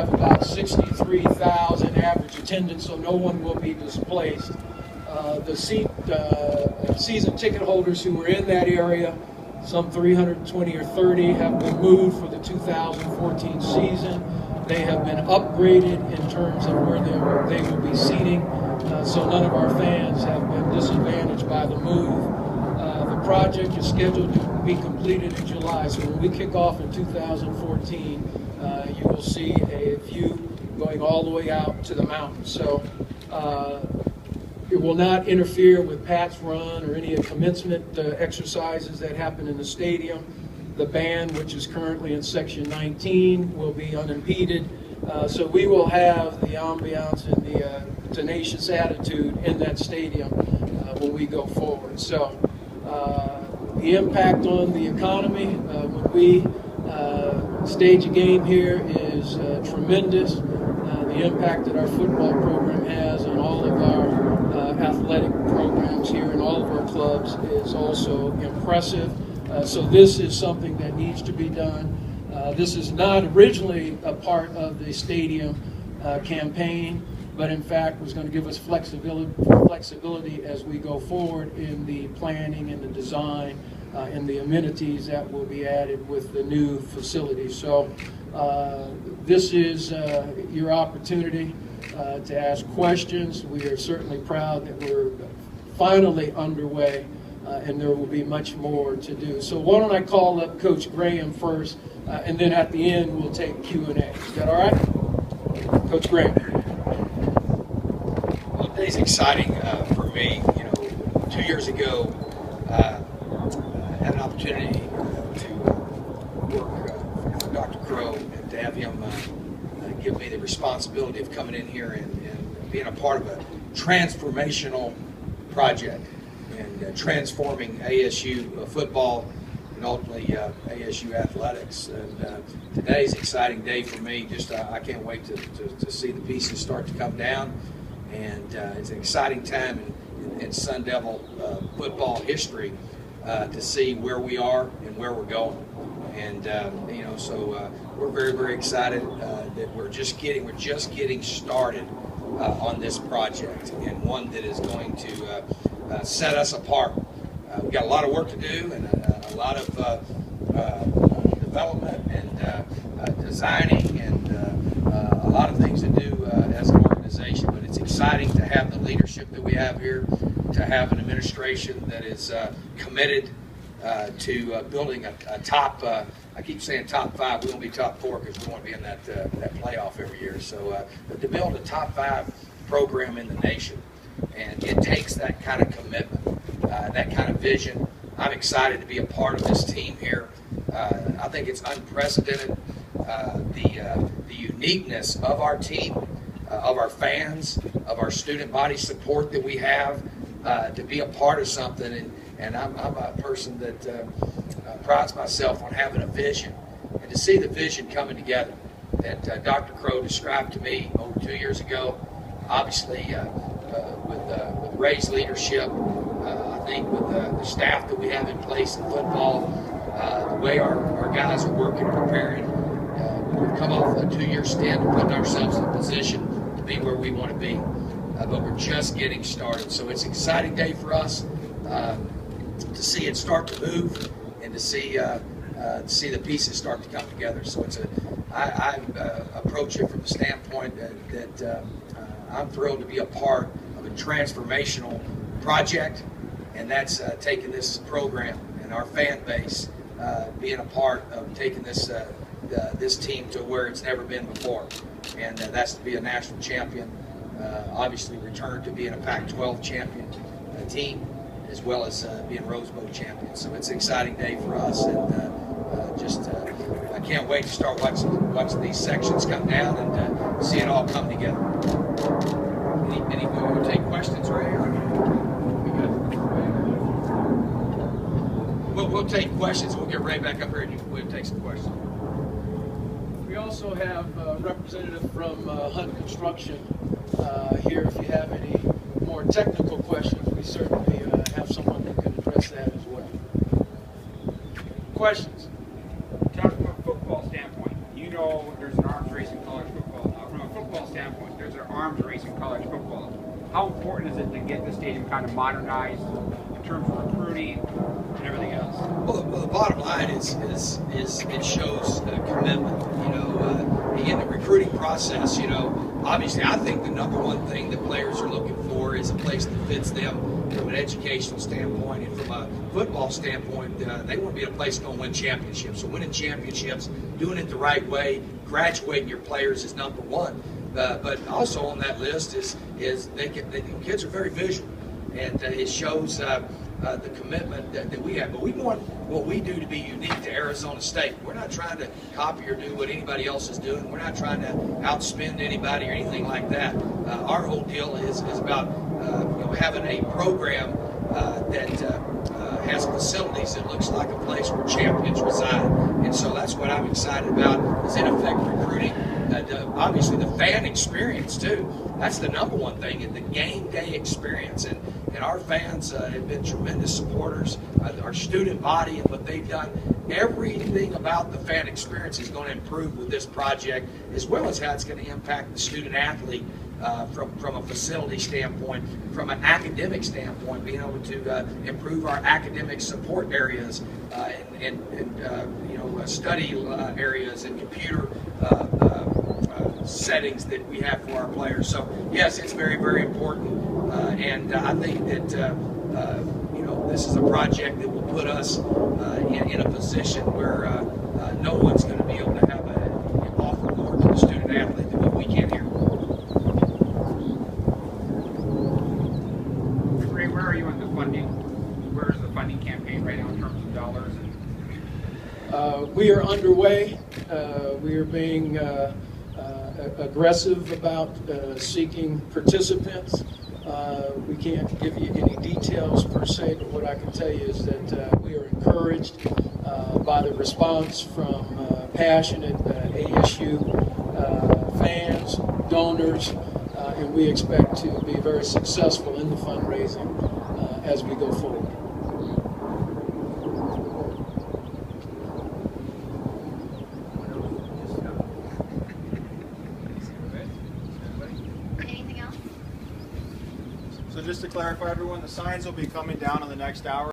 have about 63,000 average attendance, so no one will be displaced. The season ticket holders who were in that area, some 320 or 30, have been moved for the 2014 season. They have been upgraded in terms of where they will be seating, so none of our fans have been disadvantaged by the move. The project is scheduled to be completed in July, so when we kick off in 2014, you will see a view going all the way out to the mountains. So it will not interfere with Pat's Run or any commencement exercises that happen in the stadium. The band, which is currently in section 19, will be unimpeded. So we will have the ambiance and the tenacious attitude in that stadium when we go forward. So the impact on the economy when we stage a game here is tremendous. The impact that our football program has on all of our athletic programs here in all of our clubs is also impressive. So this is something that needs to be done. This is not originally a part of the stadium campaign, but in fact was going to give us flexibility as we go forward in the planning and the design and the amenities that will be added with the new facility. So this is your opportunity to ask questions. We are certainly proud that we're finally underway, and there will be much more to do. So why don't I call up Coach Graham first, and then at the end we'll take Q&A. Is that all right? Coach Graham. Well, today's exciting for me. You know, 2 years ago, I had an opportunity to work with Dr. Crow and to have him give me the responsibility of coming in here and being a part of a transformational project and transforming ASU football and ultimately ASU athletics. And today's an exciting day for me. Just I can't wait to see the pieces start to come down. And it's an exciting time in Sun Devil football history to see where we are and where we're going. And you know, so we're very, very excited that we're just getting started on this project, and one that is going to set us apart. We've got a lot of work to do and a lot of development and designing and a lot of things to do as an organization. But it's exciting to have the leadership that we have here, to have an administration that is committed to building a top, I keep saying top 5, we won't be top 4 because we want to be in that playoff every year. So but to build a top 5 program in the nation, and it takes that kind of commitment, that kind of vision. I'm excited to be a part of this team here. I think it's unprecedented, the uniqueness of our team, of our fans, of our student body support that we have, to be a part of something. And I'm a person that prides myself on having a vision, and to see the vision coming together that Dr. Crow described to me over 2 years ago. Obviously, with Ray's leadership, I think with the staff that we have in place in football, the way our guys are working and preparing, we've come off a 2-year stint, putting ourselves in a position to be where we want to be. But we're just getting started, so it's an exciting day for us. To see it start to move and to see the pieces start to come together. So I approach it from the standpoint that I'm thrilled to be a part of a transformational project, and that's taking this program and our fan base, being a part of taking this team to where it's never been before, and that's to be a national champion, obviously return to being a Pac-12 champion team, as well as being Rose Bowl champions. So it's an exciting day for us, and I can't wait to start watching these sections come down and see it all come together. Any we'll take questions, Ray? We'll take questions. We'll get Ray back up here and we'll take some questions. We also have a representative from Hunt Construction here. If you have any more technical questions, we certainly have someone who can address that as well. Questions? Todd, from a football standpoint, you know there's an arms race in college football. important is it to get the stadium kind of modernized in terms of recruiting and everything else? Well, the bottom line is it shows commitment. In the recruiting process, obviously I think the number one thing that players are looking for is a place that fits them from an educational standpoint, and from a football standpoint, they want to be a place going to win championships. So winning championships, doing it the right way, graduating your players is number one. But also on that list is kids are very visual, and it shows the commitment that we have. But we want what we do to be unique to Arizona State. We're not trying to copy or do what anybody else is doing. We're not trying to outspend anybody or anything like that. Our whole deal is about having a program that has facilities that looks like a place where champions reside. And so that's what I'm excited about, is in effect recruiting. Obviously the fan experience too. That's the number one thing, in the game day experience. And our fans have been tremendous supporters. Our student body and what they've done. Everything about the fan experience is going to improve with this project, as well as how it's going to impact the student athlete from a facility standpoint, from an academic standpoint, being able to improve our academic support areas and study areas and computer settings that we have for our players. So yes, it's very, very important, and I think that this is a project that will put us in a position where no one's going to be able to have an offer more to the student athlete than what we can here. Ray, where are you on the funding? Where is the funding campaign right now in terms of dollars? We are underway. We are being aggressive about seeking participants. We can't give you any details per se, but what I can tell you is that we are encouraged by the response from passionate ASU fans, donors, and we expect to be very successful in the fundraising as we go forward. So just to clarify, everyone, the signs will be coming down in the next hour.